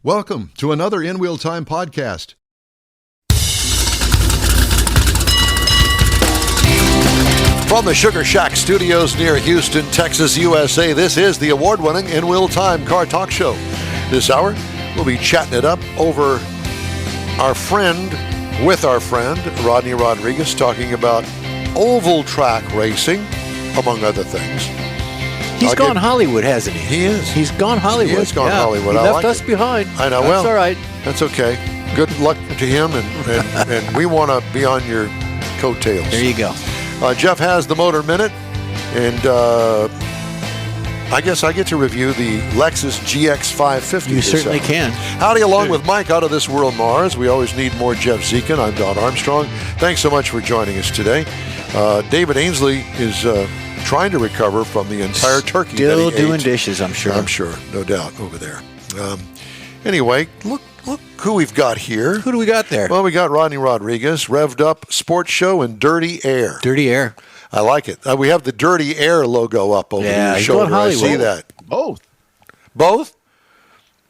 Welcome to another In Wheel Time podcast. From the Sugar Shack Studios near Houston, Texas, USA, this is the award-winning In Wheel Time Car Talk Show. This hour, we'll be chatting it up over with our friend, Rodney Rodriguez, talking about oval track racing, among other things. He's gone Hollywood, hasn't he? He is. He's gone Hollywood. He has gone Hollywood. He I left like us it. behind. I know. That's all right. That's okay. Good luck to him, and we want to be on your coattails. There you go. Jeff has the Motor Minute, and I guess I get to review the Lexus GX550. You certainly can. Howdy, along with Mike out of this world, Mars. We always need more Jeff Zekin. I'm Don Armstrong. Thanks so much for joining us today. David Ainsley is trying to recover from the entire turkey that he doing ate. Dishes, I'm sure. I'm sure, no doubt, over there. Anyway, look who we've got here. Who do we got there? Well, we got Rodney Rodriguez, Revved Up Sports Show, and Dirty Air. Dirty Air. I like it. We have the Dirty Air logo up over your shoulder. I see that. Both?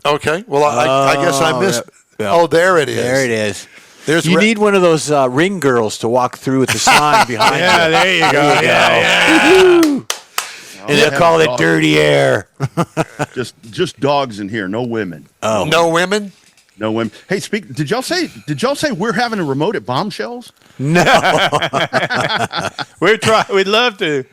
Okay. Well, I guess I missed. Yeah. Oh, there it is. There it is. You need one of those ring girls to walk through with the sign behind you. Yeah, there you go. Yeah. And they'll call it Dirty Air. just dogs in here, no women. Oh, no women? No women. Hey, did y'all say we're having a remote at Bombshells? No. We'd love to.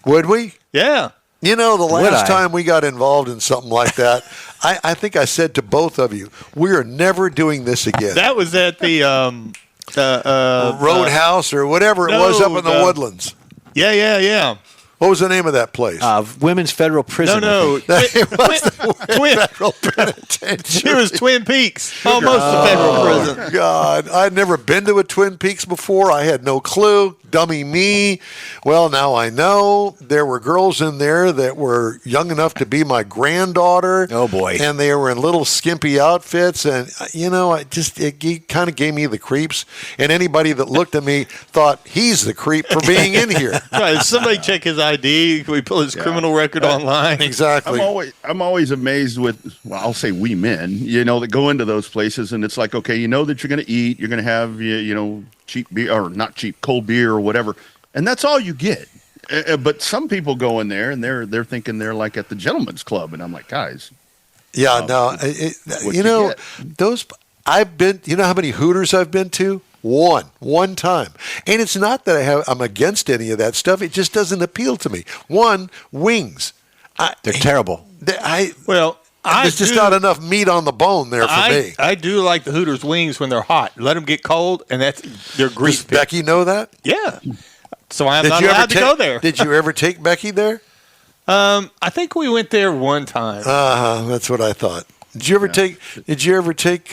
Would we? Yeah. You know, the last time we got involved in something like that, I think I said to both of you, we are never doing this again. That was at the Roadhouse or whatever it was up in the Woodlands. Yeah. What was the name of that place? Women's Federal Prison. No. It was the Federal Penitentiary. It was Twin Peaks, almost a federal prison. God, I'd never been to a Twin Peaks before. I had no clue. Dummy me. Well, now I know. There were girls in there that were young enough to be my granddaughter. Oh, boy. And they were in little skimpy outfits. And, it kind of gave me the creeps. And anybody that looked at me thought he's the creep for being in here. Right, somebody check his ID. Can we pull his criminal record online? Exactly. I'm always amazed with, I'll say we men, that go into those places and it's like, okay, you know that you're going to eat, you're going to have, cheap beer or not cheap, cold beer or whatever, and that's all you get. But some people go in there and they're thinking they're like at the gentleman's club, and I'm like, guys. Yeah, those I've been. You know how many Hooters I've been to? One time, and it's not that I'm against any of that stuff. It just doesn't appeal to me. Wings. They're terrible. There's just not enough meat on the bone there for me. I do like the Hooters wings when they're hot. Let them get cold, and they're grease. Does Becky know that? Yeah. So I'm not allowed to go there. Did you ever take Becky there? I think we went there one time. That's what I thought. Did you ever take?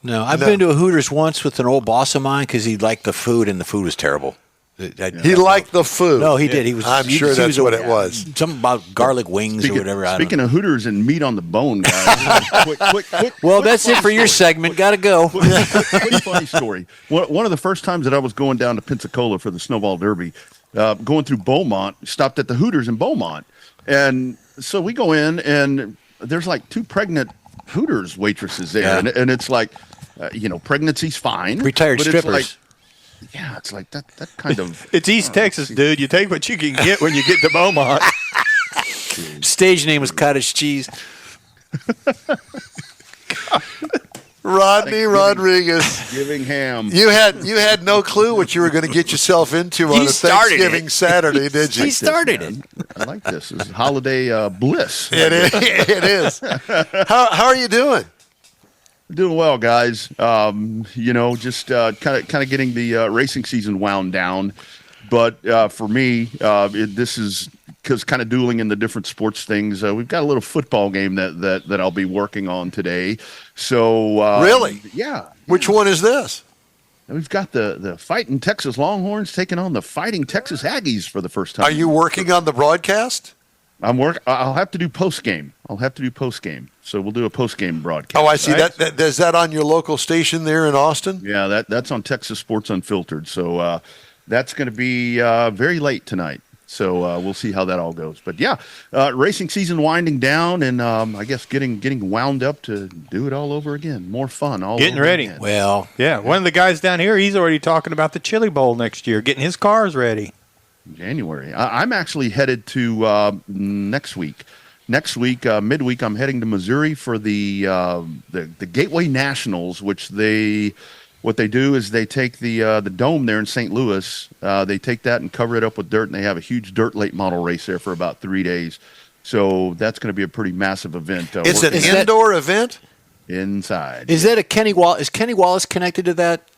No, I've been to a Hooters once with an old boss of mine because he liked the food, and the food was terrible. He liked the food. No, he did. I'm sure that's what it was. Something about garlic wings or whatever. Speaking of Hooters and meat on the bone, guys. Well, that's it for your segment. Got to go. Quick funny story. One of the first times that I was going down to Pensacola for the Snowball Derby, going through Beaumont, stopped at the Hooters in Beaumont. And so we go in, and there's like two pregnant Hooters waitresses there. Yeah. And it's like, pregnancy's fine. Retired strippers. It's like that kind of... It's East Texas, dude. You take what you can get when you get to Beaumont. Stage name was Cottage Cheese. Rodney Rodriguez. Giving ham. You had no clue what you were going to get yourself into on a Thanksgiving Saturday, did you? He started it. I like this. This is holiday bliss. It is. How are you doing? Doing well, guys. Just kind of getting the racing season wound down. But for me, this is because kind of dueling in the different sports things. We've got a little football game that I'll be working on today. So really, yeah. Which one is this? We've got the fighting Texas Longhorns taking on the fighting Texas Aggies for the first time. Are you working on the broadcast? I'll have to do post game. So we'll do a post game broadcast. Oh, I see. Right? That is that on your local station there in Austin? Yeah, that's on Texas Sports Unfiltered. So that's going to be very late tonight. So we'll see how that all goes. But yeah, racing season winding down, and I guess getting wound up to do it all over again. More fun, all Getting over ready. again. Well, Yeah, one of the guys down here, he's already talking about the Chili Bowl next year, getting his cars ready. January. I'm actually headed to next week. Next week, midweek, I'm heading to Missouri for the Gateway Nationals, which what they do is they take the dome there in St. Louis. They take that and cover it up with dirt, and they have a huge dirt late model race there for about 3 days. So that's going to be a pretty massive event. It's an indoor event? Inside. is that a Kenny Wallace? Is Kenny Wallace connected to that?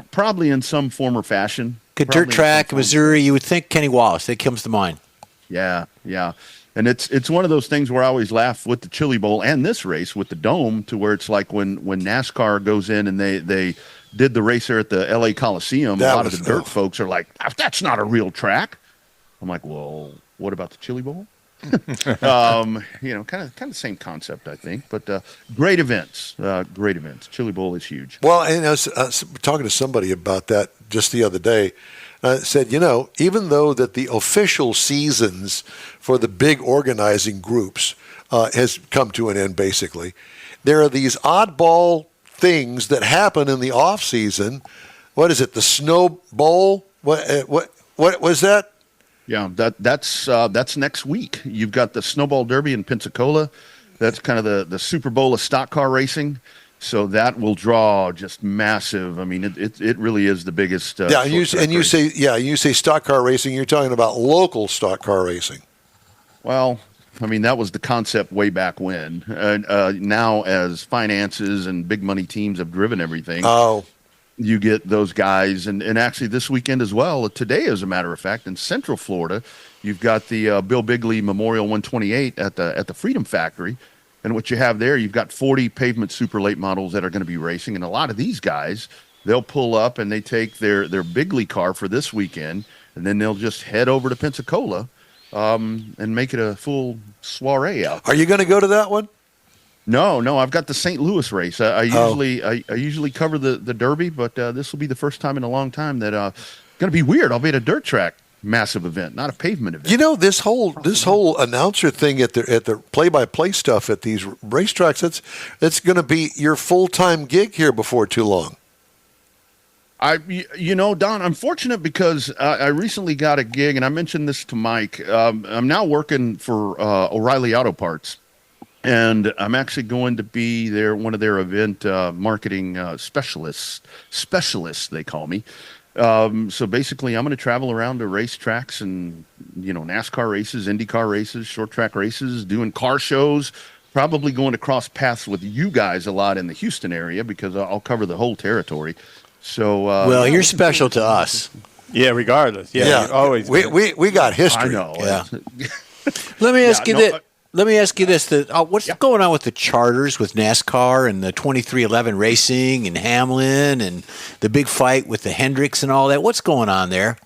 Probably in some form or fashion. Dirt Probably in track, some form. Missouri. You would think Kenny Wallace. That comes to mind. Yeah. And it's one of those things where I always laugh with the Chili Bowl and this race with the dome, to where it's like when NASCAR goes in and they did the race there at the LA Coliseum, a lot of the dirt folks are like, that's not a real track. I'm like, well, what about the Chili Bowl? Kind of same concept, I think. But great events. Chili Bowl is huge. Well, and I was talking to somebody about that just the other day. Said, even though that the official seasons for the big organizing groups has come to an end, basically, there are these oddball things that happen in the off season. What is it? The Snow Bowl? What was that? Yeah, that's next week. You've got the Snowball Derby in Pensacola. That's kind of the Super Bowl of stock car racing. So that will draw just massive. I mean, it really is the biggest. You say stock car racing. You're talking about local stock car racing. Well, I mean, that was the concept way back when. Now, as finances and big money teams have driven everything, you get those guys. And actually this weekend as well, today, as a matter of fact, in Central Florida, you've got the Bill Bigley Memorial 128 at the Freedom Factory. And what you have there, you've got 40 pavement super late models that are going to be racing. And a lot of these guys, they'll pull up and they take their Bigley car for this weekend, and then they'll just head over to Pensacola and make it a full soiree out. Are you going to go to that one? No, I've got the St. Louis race. I usually cover the Derby, but this will be the first time in a long time that going to be weird. I'll be at a dirt track. Massive event, not a pavement event. This whole announcer thing at the play-by-play stuff at these racetracks, it's going to be your full-time gig here before too long. Don, I'm fortunate because I recently got a gig, and I mentioned this to Mike. I'm now working for O'Reilly Auto Parts, and I'm actually going to be one of their event marketing specialists, they call me. So basically, I'm going to travel around to racetracks and, NASCAR races, IndyCar races, short track races, doing car shows, probably going to cross paths with you guys a lot in the Houston area because I'll cover the whole territory. So, you're special to us. Yeah, regardless. Yeah. Always. We got history. I know. Yeah. Let me ask you this. Let me ask you this: what's going on with the charters with NASCAR and the 2311 Racing and Hamlin and the big fight with the Hendricks and all that? What's going on there?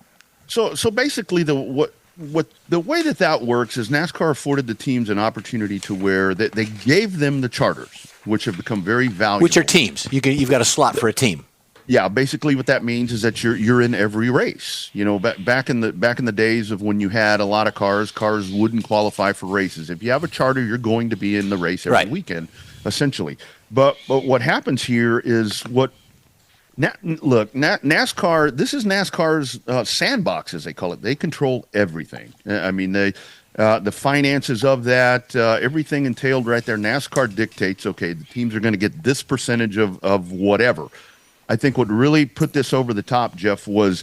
So basically, the way that works is NASCAR afforded the teams an opportunity to where they gave them the charters, which have become very valuable. Which are teams? You've got a slot for a team. Yeah, basically what that means is that you're in every race. Back in the days of when you had a lot of cars wouldn't qualify for races. If you have a charter, you're going to be in the race every weekend, essentially. But what happens here is NASCAR. This is NASCAR's sandbox, as they call it. They control everything. I mean, the finances of that, everything entailed right there. NASCAR dictates, okay, the teams are going to get this percentage of whatever. I think what really put this over the top, Jeff, was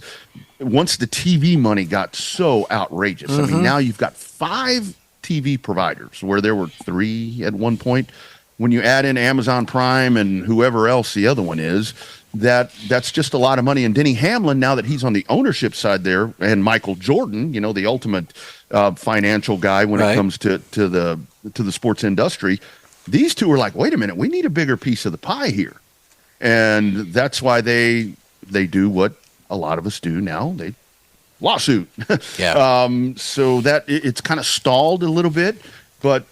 once the TV money got so outrageous. I mean, now you've got 5 TV providers where there were 3 at one point. When you add in Amazon Prime and whoever else the other one is, that's just a lot of money. And Denny Hamlin, now that he's on the ownership side there, and Michael Jordan, the ultimate financial guy when it comes to the sports industry, these two are like, wait a minute, we need a bigger piece of the pie here. And that's why they do what a lot of us do now. They lawsuit. Yeah. So that it's kind of stalled a little bit, but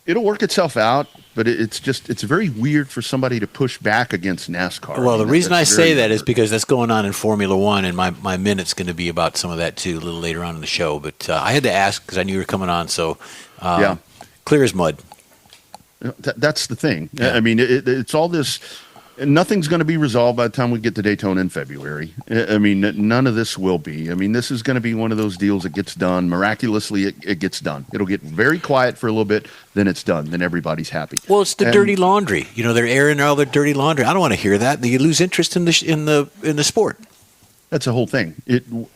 it'll work itself out. but it's very weird for somebody to push back against NASCAR. Well, the reason I say that is weird. because that's going on in Formula One, and my minute's going to be about some of that too a little later on in the show. But I had to ask because I knew you were coming on, so clear as mud. That's the thing. Yeah. I mean, it's all this. Nothing's going to be resolved by the time we get to Daytona in February. I mean, none of this will be. I mean, this is going to be one of those deals that gets done. Miraculously, it gets done. It'll get very quiet for a little bit, then it's done. Then everybody's happy. Well, it's the dirty laundry. You know, they're airing all their dirty laundry. I don't want to hear that. You lose interest in the sport. That's the whole thing.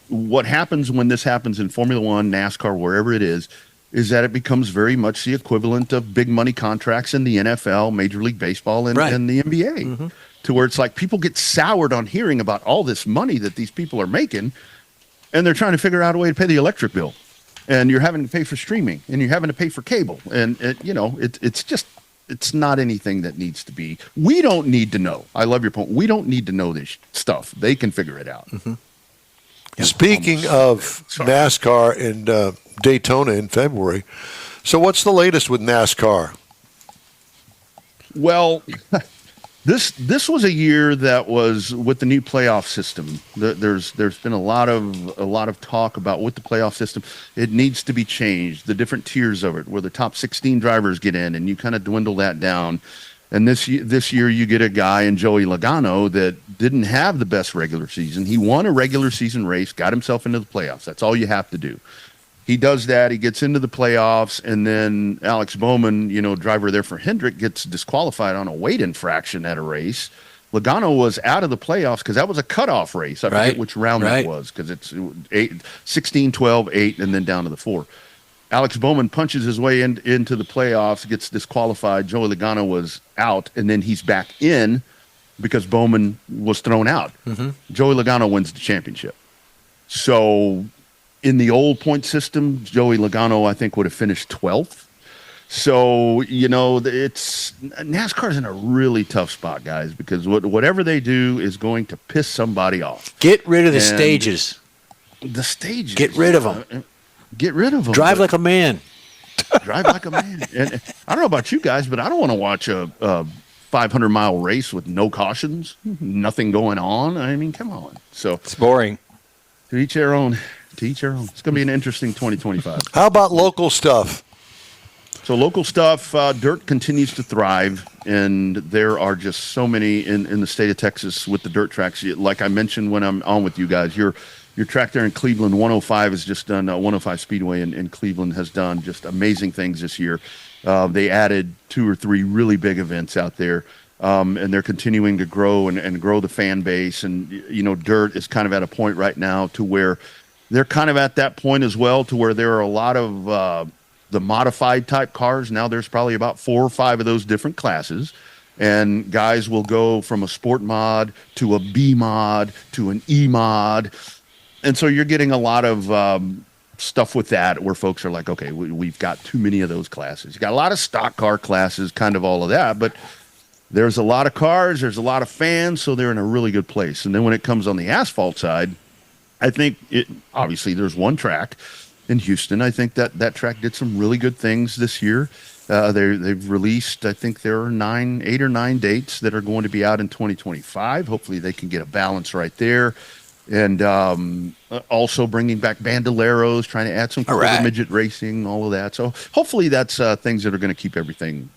What happens when this happens in Formula One, NASCAR, wherever it is that it becomes very much the equivalent of big money contracts in the NFL, Major League Baseball, and the NBA, to where it's like people get soured on hearing about all this money that these people are making, and they're trying to figure out a way to pay the electric bill, and you're having to pay for streaming, and you're having to pay for cable, and it's not anything that needs to be. We don't need to know. I love your point. We don't need to know this stuff. They can figure it out. Mm-hmm. Speaking of NASCAR and Daytona in February, so what's the latest with NASCAR? Well, this was a year that was with the new playoff system. There's been a lot of talk about with the playoff system. It needs to be changed. The different tiers of it, where the top 16 drivers get in, and you kind of dwindle that down. And this year you get a guy in Joey Logano that didn't have the best regular season. He won a regular season race, got himself into the playoffs. That's all you have to do. He does that. He gets into the playoffs, and then Alex Bowman, driver there for Hendrick, gets disqualified on a weight infraction at a race. Logano was out of the playoffs because that was a cutoff race. I forget which round that was, because it's 16, 12, 8, and then down to the 4. Alex Bowman punches his way into the playoffs, gets disqualified. Joey Logano was out, and then he's back in because Bowman was thrown out. Mm-hmm. Joey Logano wins the championship. So in the old point system, Joey Logano, I think, would have finished 12th. So, NASCAR's in a really tough spot, guys, because whatever they do is going to piss somebody off. Get rid of the stages. The stages. Get rid of them. Get rid of them. Drive like a man. Drive like a man. And I don't know about you guys, but I don't want to watch a 500-mile race with no cautions, nothing going on. I mean, come on. So it's boring. To each their own. To each their own. It's going to be an interesting 2025. How about local stuff? So local stuff, dirt continues to thrive, and there are just so many in the state of Texas with the dirt tracks. Like I mentioned when I'm on with you guys, your track there in Cleveland, 105 has just done, 105 Speedway in Cleveland has done just amazing things this year. They added 2 or 3 really big events out there, and they're continuing to grow and grow the fan base. And, dirt is kind of at a point right now to where they're kind of at that point as well, to where there are a lot of the modified type cars. Now there's probably about 4 or 5 of those different classes. And guys will go from a sport mod to a B mod to an E mod. And so you're getting a lot of stuff with that where folks are like, okay, we've got too many of those classes. You got a lot of stock car classes, kind of all of that, but there's a lot of cars, there's a lot of fans, so they're in a really good place. And then when it comes on the asphalt side, I think obviously there's one track in Houston. I think that track did some really good things this year. They've released, I think there are 8 or 9 dates that are going to be out in 2025. Hopefully they can get a balance right there. And also bringing back bandoleros, trying to add some midget racing, all of that. So hopefully that's things that are going to keep everything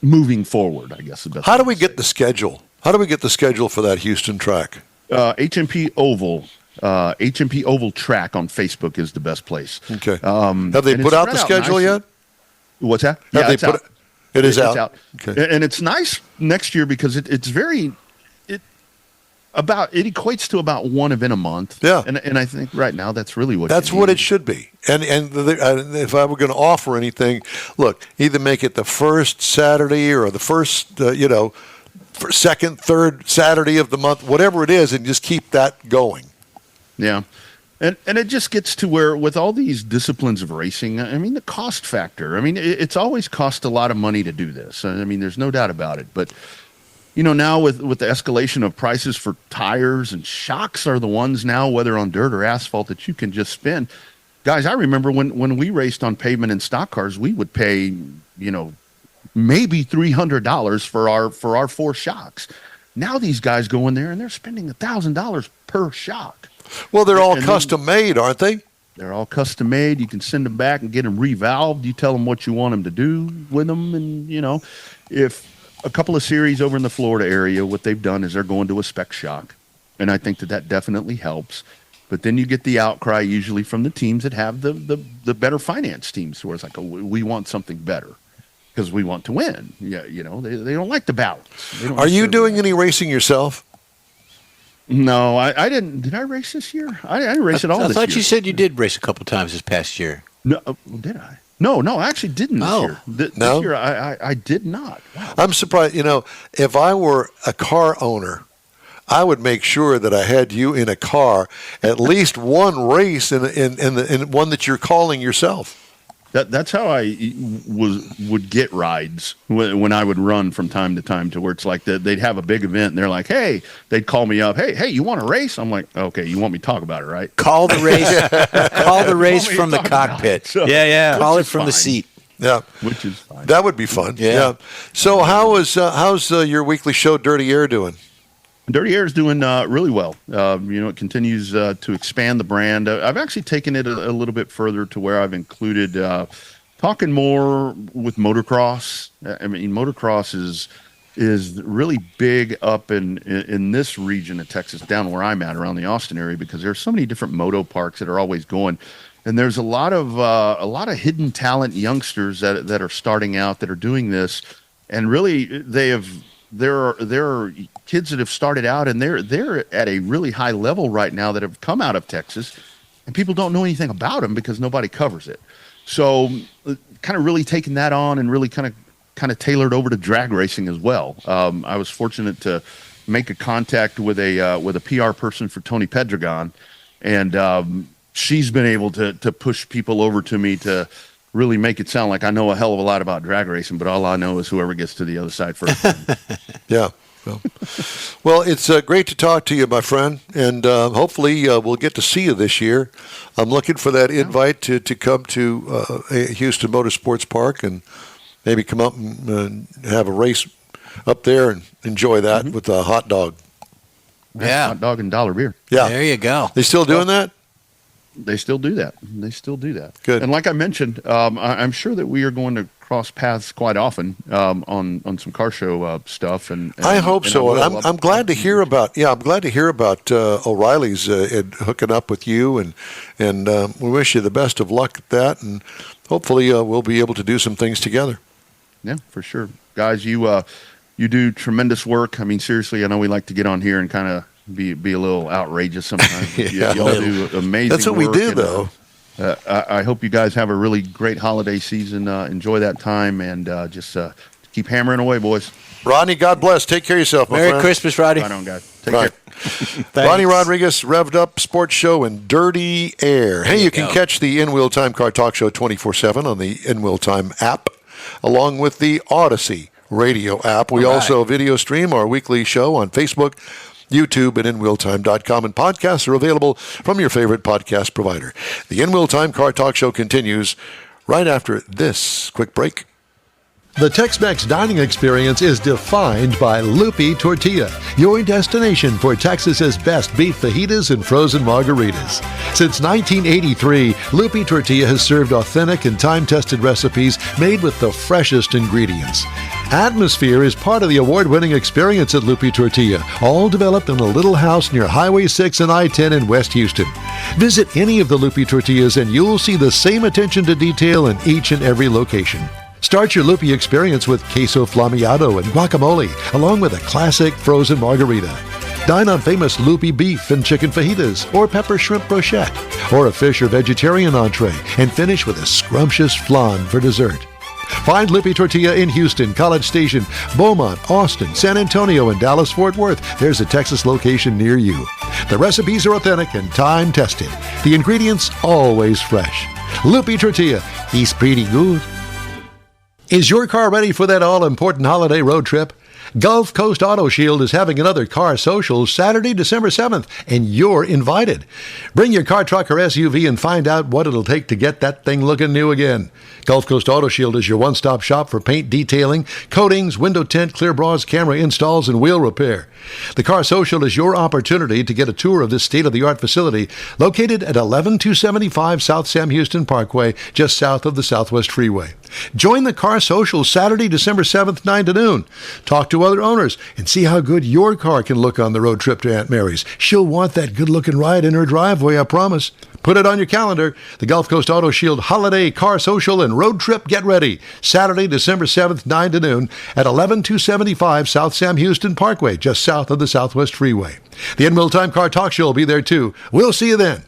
moving forward, I guess. How do we get the schedule? How do we get the schedule for that Houston track? HMP Oval. HMP Oval track on Facebook is the best place. Okay. Have they put out the schedule yet? What's that? Yeah, it's out. It is out. It's out. Okay. And it's nice next year because it's very it equates to about one event a month. Yeah. And I think right now that's really what it should be. And if I were going to offer anything, look, either make it the first Saturday or the first second, third Saturday of the month, whatever it is, and just keep that going. Yeah. And it just gets to where with all these disciplines of racing, I mean, the cost factor, I mean, it's always cost a lot of money to do this. I mean, there's no doubt about it. But, now with the escalation of prices for tires and shocks are the ones now, whether on dirt or asphalt, that you can just spend. Guys, I remember when we raced on pavement and stock cars, we would pay, maybe $300 for our 4 shocks. Now these guys go in there and they're spending $1,000 per shock. Well, they're all custom made, aren't they? They're all custom made. You can send them back and get them revalved. You tell them what you want them to do with them. And, if a couple of series over in the Florida area, what they've done is they're going to a spec shock. And I think that definitely helps. But then you get the outcry usually from the teams that have the better finance teams where it's like, oh, we want something better because we want to win. Yeah, they don't like the balance. Are you doing any racing yourself? No, I didn't. Did I race this year? I didn't race at all this year. I thought you said you did race a couple times this past year. No, did I? No, I actually didn't this year. This year, I did not. Wow. I'm surprised. If I were a car owner, I would make sure that I had you in a car at least one race in one that you're calling yourself. That's how I would get rides when I would run from time to time, to where it's like they'd have a big event and they're like, hey, they'd call me up. Hey, you want to race? I'm like, okay, you want me to talk about it, right? Call the race from the cockpit. So, yeah. Call it from the seat. Yeah, which is fine. That would be fun. Yeah. So how's your weekly show, Dirty Air, doing? Dirty Air is doing really well. It continues to expand the brand. I've actually taken it a little bit further to where I've included talking more with motocross. I mean, motocross is really big up in this region of Texas, down where I'm at, around the Austin area, because there's so many different moto parks that are always going, and there's a lot of hidden talent youngsters that are starting out that are doing this, and really there are kids that have started out and they're at a really high level right now that have come out of Texas, and people don't know anything about them because nobody covers it. So kind of really taking that on and really kind of tailored over to drag racing as well. I was fortunate to make a contact with a PR person for Tony Pedregon, and she's been able to push people over to me to really make it sound like I know a hell of a lot about drag racing, but all I know is whoever gets to the other side first. Yeah. Well, it's great to talk to you, my friend, and hopefully we'll get to see you this year. I'm looking for that invite to come to Houston Motorsports Park and maybe come up and have a race up there and enjoy that with a hot dog. Yeah. Hot dog and dollar beer. Yeah. There you go. They still doing that? They still do that. Good. And like I mentioned, I'm sure that we are going to cross paths quite often on some car show stuff. And I hope so. I'm glad to hear about. Yeah, I'm glad to hear about O'Reilly's hooking up with you, and we wish you the best of luck at that, and hopefully we'll be able to do some things together. Yeah, for sure, guys. You do tremendous work. I mean, seriously, I know we like to get on here and kind of be a little outrageous sometimes. Yeah, y'all do amazing. That's what work, we do, and, though. I hope you guys have a really great holiday season. Enjoy that time, and just keep hammering away, boys. Rodney, God bless. Take care of yourself, my Merry friend. Christmas, Roddy. Right on, guys. Take Right. care. Rodney Rodriguez, Revved Up Sports Show and Dirty Air. Hey, you can catch the In Wheel Time Car Talk Show 24/7 on the In Wheel Time app, along with the Odyssey radio app. We also video stream our weekly show on Facebook, YouTube, and InWheelTime.com, and podcasts are available from your favorite podcast provider. The In Wheel Time Car Talk Show continues right after this quick break. The Tex-Mex dining experience is defined by Lupi Tortilla, your destination for Texas's best beef fajitas and frozen margaritas. Since 1983, Lupi Tortilla has served authentic and time-tested recipes made with the freshest ingredients. Atmosphere is part of the award-winning experience at Lupi Tortilla, all developed in a little house near Highway 6 and I-10 in West Houston. Visit any of the Lupi Tortillas and you'll see the same attention to detail in each and every location. Start your Lupi experience with queso flammeado and guacamole, along with a classic frozen margarita. Dine on famous Lupi beef and chicken fajitas, or pepper shrimp brochette, or a fish or vegetarian entree, and finish with a scrumptious flan for dessert. Find Lupi Tortilla in Houston, College Station, Beaumont, Austin, San Antonio, and Dallas-Fort Worth. There's a Texas location near you. The recipes are authentic and time-tested. The ingredients always fresh. Lupi Tortilla, he's pretty good. Is your car ready for that all-important holiday road trip? Gulf Coast Auto Shield is having another car social Saturday, December 7th, and you're invited. Bring your car, truck, or SUV and find out what it'll take to get that thing looking new again. Gulf Coast Auto Shield is your one-stop shop for paint detailing, coatings, window tint, clear bras, camera installs, and wheel repair. The car social is your opportunity to get a tour of this state-of-the-art facility located at 11275 South Sam Houston Parkway, just south of the Southwest Freeway. Join the car social Saturday, December 7th, 9 to noon. Talk to other owners and see how good your car can look on the road trip to Aunt Mary's. She'll want that good-looking ride in her driveway, I promise. Put it on your calendar. The Gulf Coast Auto Shield Holiday Car Social and Road Trip Get Ready. Saturday, December 7th, 9 to noon at 11275 South Sam Houston Parkway, just south of the Southwest Freeway. The In Real Time Car Talk Show will be there too. We'll see you then.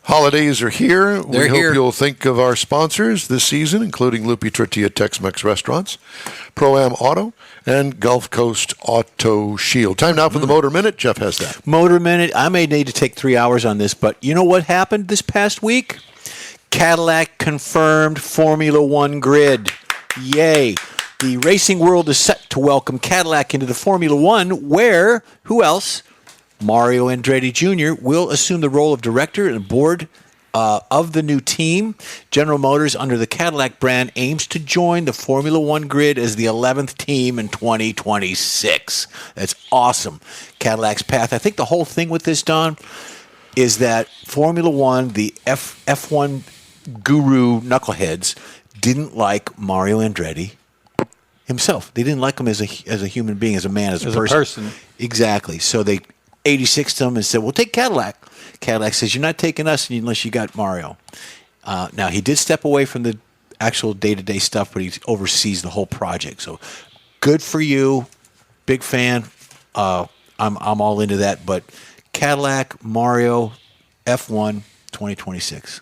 Holidays are here. They're we here. hope you'll think of our sponsors this season, including Lupi Tortilla Tex-Mex Restaurants, Pro-Am Auto, and Gulf Coast Auto Shield. Time now for the Motor Minute. Jeff has that. Motor Minute. I may need to take 3 hours on this, but you know what happened this past week? Cadillac confirmed Formula One grid. Yay. The racing world is set to welcome Cadillac into the Formula One, where, who else? Mario Andretti Jr. will assume the role of director and board of the new team. General Motors, under the Cadillac brand, aims to join the Formula One grid as the 11th team in 2026. That's awesome. Cadillac's path. I think the whole thing with this, Don, is that Formula One, the F1 guru knuckleheads, didn't like Mario Andretti himself. They didn't like him as a human being, as a man, as a person. Exactly. So they 86'd him and said, "Well, take Cadillac." Cadillac says, "You're not taking us unless you got Mario." Now, he did step away from the actual day-to-day stuff, but he oversees the whole project. So good for you. Big fan. I'm all into that. But Cadillac, Mario, F1, 2026.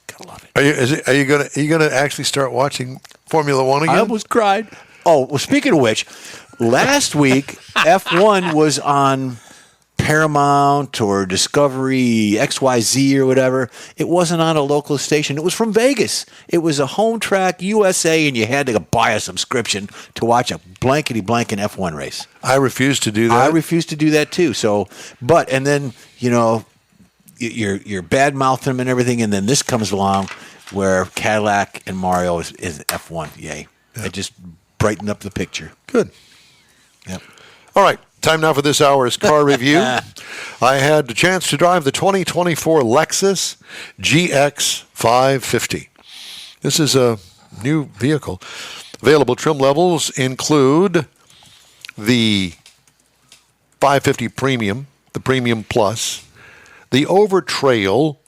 Gotta love it. Are you gonna actually start watching Formula One again? I almost cried. Oh, well, speaking of which, last week, F1 was on Paramount or Discovery, XYZ or whatever. It wasn't on a local station. It was from Vegas. It was a home track USA, and you had to buy a subscription to watch a blankety-blank F1 race. I refuse to do that. I refuse to do that too. So, and then, you're bad-mouthing them and everything, and then this comes along where Cadillac and Mario is F1. Yay. Yeah. It just brightened up the picture. Good. Yep. All right. Time now for this hour's car review. I had the chance to drive the 2024 Lexus GX550. This is a new vehicle. Available trim levels include the 550 Premium, the Premium Plus, the Overtrail.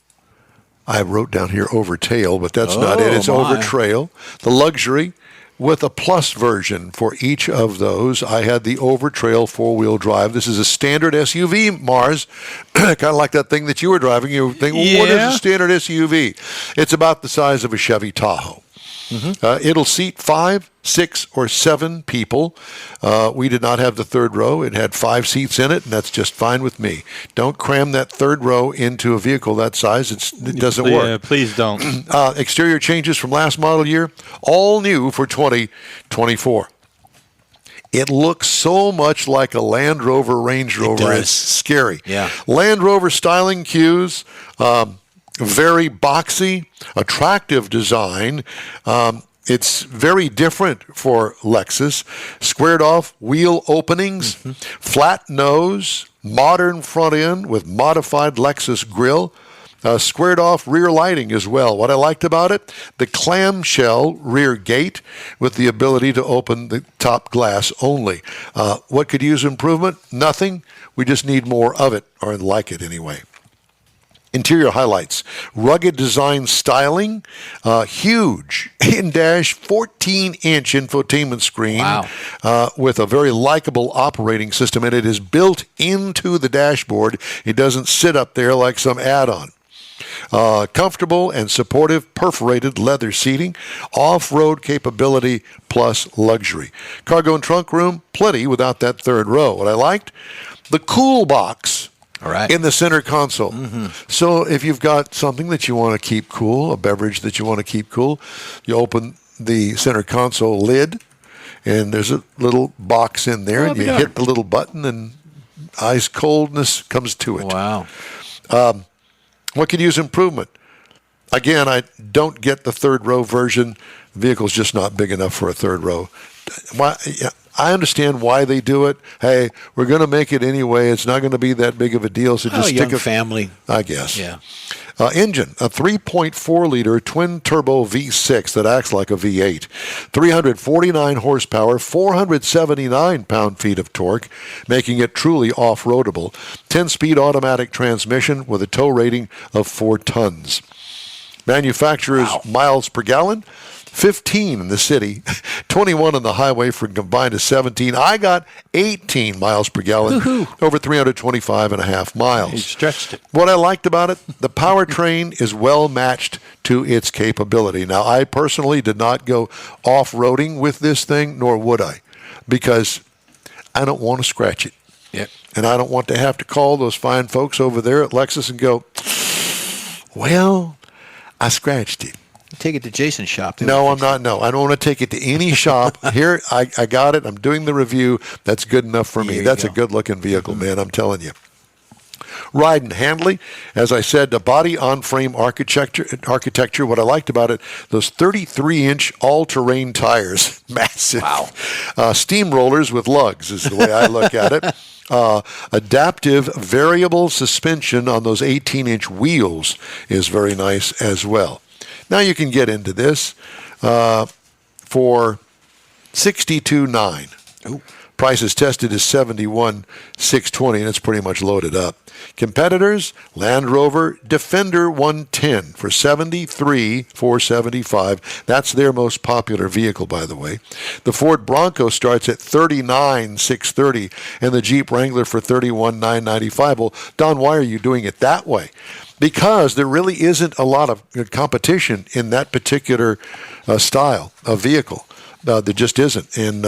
I wrote down here Overtail, but that's not it. It's Overtrail. The Luxury, with a Plus version for each of those. I had the Overtrail four-wheel drive. This is a standard SUV, Mars. Kind of like that thing that you were driving. You think, well, what is a standard SUV? It's about the size of a Chevy Tahoe. Mm-hmm. It'll seat 5, 6, or 7 people. We did not have the third row. It had 5 seats in it, and that's just fine with me. Don't cram that third row into a vehicle that size. It doesn't work. Yeah, please don't. Exterior changes from last model year, all new for 2024. It looks so much like a Land Rover Range Rover. It's scary. Yeah. Land Rover styling cues. Very boxy, attractive design. It's very different for Lexus. Squared off wheel openings, flat nose, modern front end with modified Lexus grille. Squared off rear lighting as well. What I liked about it, the clamshell rear gate with the ability to open the top glass only. What could use improvement? Nothing. We just need more of it, or like it anyway. Interior highlights, rugged design styling, huge in-dash 14-inch infotainment screen with a very likable operating system, and it is built into the dashboard. It doesn't sit up there like some add-on. Comfortable and supportive perforated leather seating, off-road capability plus luxury. Cargo and trunk room, plenty without that third row. What I liked, the cool box. All right. In the center console. Mm-hmm. So if you've got something that you want to keep cool, a beverage that you want to keep cool, you open the center console lid, and there's a little box in there, and you hit the little button, and ice coldness comes to it. Wow. What could use improvement? Again, I don't get the third row version. The vehicle's just not big enough for a third row. I understand why they do it. Hey, we're going to make it anyway. It's not going to be that big of a deal, so just stick a family. I guess. Yeah. Engine, a 3.4-liter twin-turbo V6 that acts like a V8. 349 horsepower, 479 pound-feet of torque, making it truly off-roadable. 10-speed automatic transmission with a tow rating of 4 tons. Manufacturer's miles per gallon, 15 in the city, 21 on the highway for combined of 17. I got 18 miles per gallon, over 325.5 miles. You stretched it. What I liked about it, the powertrain is well matched to its capability. Now, I personally did not go off-roading with this thing, nor would I, because I don't want to scratch it. Yep. And I don't want to have to call those fine folks over there at Lexus and go, well, I scratched it. Take it to Jason's shop. No, I'm not. No, I don't want to take it to any shop. Here, I got it. I'm doing the review. That's good enough for me. That's a good-looking vehicle, man. I'm telling you. Ride and handling, as I said, the body on-frame architecture. What I liked about it, those 33-inch all-terrain tires, massive. Wow. Steamrollers with lugs is the way I look at it. Adaptive variable suspension on those 18-inch wheels is very nice as well. Now you can get into this for $62,900. Price is tested is $71,620, and it's pretty much loaded up. Competitors, Land Rover Defender 110 for $73,475. That's their most popular vehicle, by the way. The Ford Bronco starts at $39,630, and the Jeep Wrangler for $31,995. Well, Don, why are you doing it that way? Because there really isn't a lot of competition in that particular style of vehicle. There just isn't. And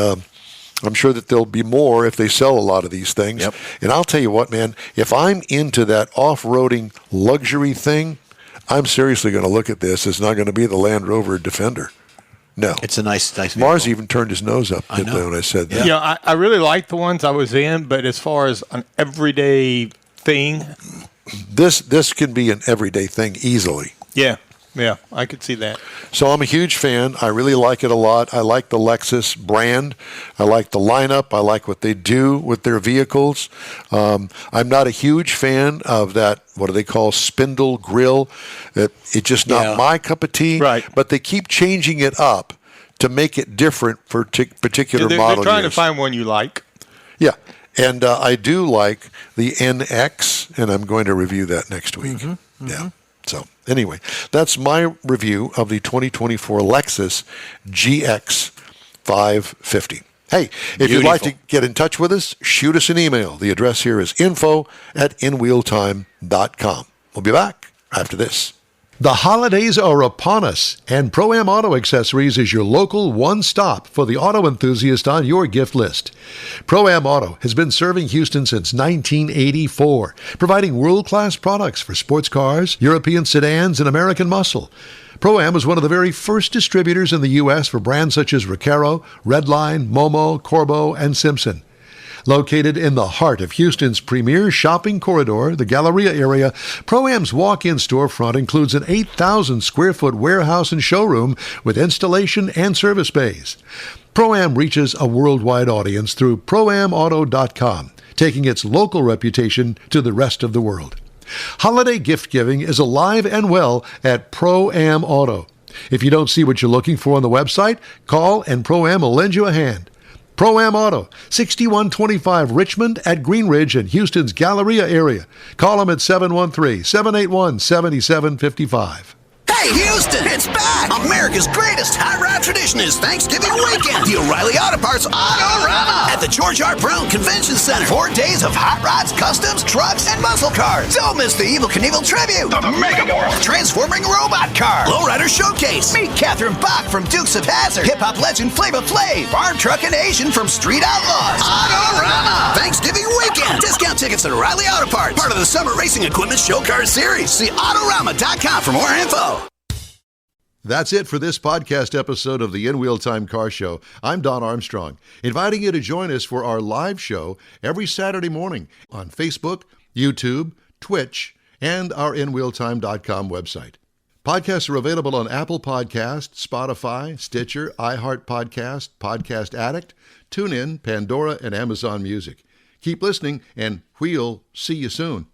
I'm sure that there'll be more if they sell a lot of these things. Yep. And I'll tell you what, man, if I'm into that off-roading luxury thing, I'm seriously going to look at this. It's not going to be the Land Rover Defender. No. It's a nice vehicle. Mars even turned his nose up when I said that. Yeah, I really like the ones I was in, but as far as an everyday thing, this can be an everyday thing easily. Yeah, I could see that. So I'm a huge fan. I really like it a lot. I like the Lexus brand. I like the lineup. I like what they do with their vehicles. I'm not a huge fan of that, what do they call, spindle grill. It's just not my cup of tea. Right. But they keep changing it up to make it different for particular model They're trying years. to find one you like. Yeah. And I do like the NX, and I'm going to review that next week. Yeah. So anyway, that's my review of the 2024 Lexus GX550. Hey, if you'd like to get in touch with us, shoot us an email. The address here is info@inwheeltime.com. We'll be back after this. The holidays are upon us, and Pro-Am Auto Accessories is your local one-stop for the auto enthusiast on your gift list. Pro-Am Auto has been serving Houston since 1984, providing world-class products for sports cars, European sedans, and American muscle. Pro-Am was one of the very first distributors in the U.S. for brands such as Recaro, Redline, Momo, Corbeau, and Simpson. Located in the heart of Houston's premier shopping corridor, the Galleria area, Pro-Am's walk-in storefront includes an 8,000-square-foot warehouse and showroom with installation and service bays. Pro-Am reaches a worldwide audience through ProAmAuto.com, taking its local reputation to the rest of the world. Holiday gift-giving is alive and well at Pro-Am Auto. If you don't see what you're looking for on the website, call and Pro-Am will lend you a hand. Pro-Am Auto, 6125 Richmond at Green Ridge in Houston's Galleria area. Call them at 713-781-7755. Hey, Houston, it's back! America's greatest hot rod tradition is Thanksgiving weekend. The O'Reilly Auto Parts Auto-Rama at the George R. Brown Convention Center. 4 days of hot rods, customs, trucks, and muscle cars. Don't miss the Evel Knievel tribute. The Mega World. Transforming robot car. Lowrider Showcase. Meet Catherine Bach from Dukes of Hazzard. Hip-hop legend Flava Flav. Farm Truck and Asian from Street Outlaws. Auto-Rama. Thanksgiving weekend. Discount tickets at O'Reilly Auto Parts. Part of the Summer Racing Equipment Show Car Series. See Autorama.com for more info. That's it for this podcast episode of the In Wheel Time Car Show. I'm Don Armstrong, inviting you to join us for our live show every Saturday morning on Facebook, YouTube, Twitch, and our InWheelTime.com website. Podcasts are available on Apple Podcasts, Spotify, Stitcher, iHeart Podcast, Podcast Addict, TuneIn, Pandora, and Amazon Music. Keep listening, and we'll see you soon.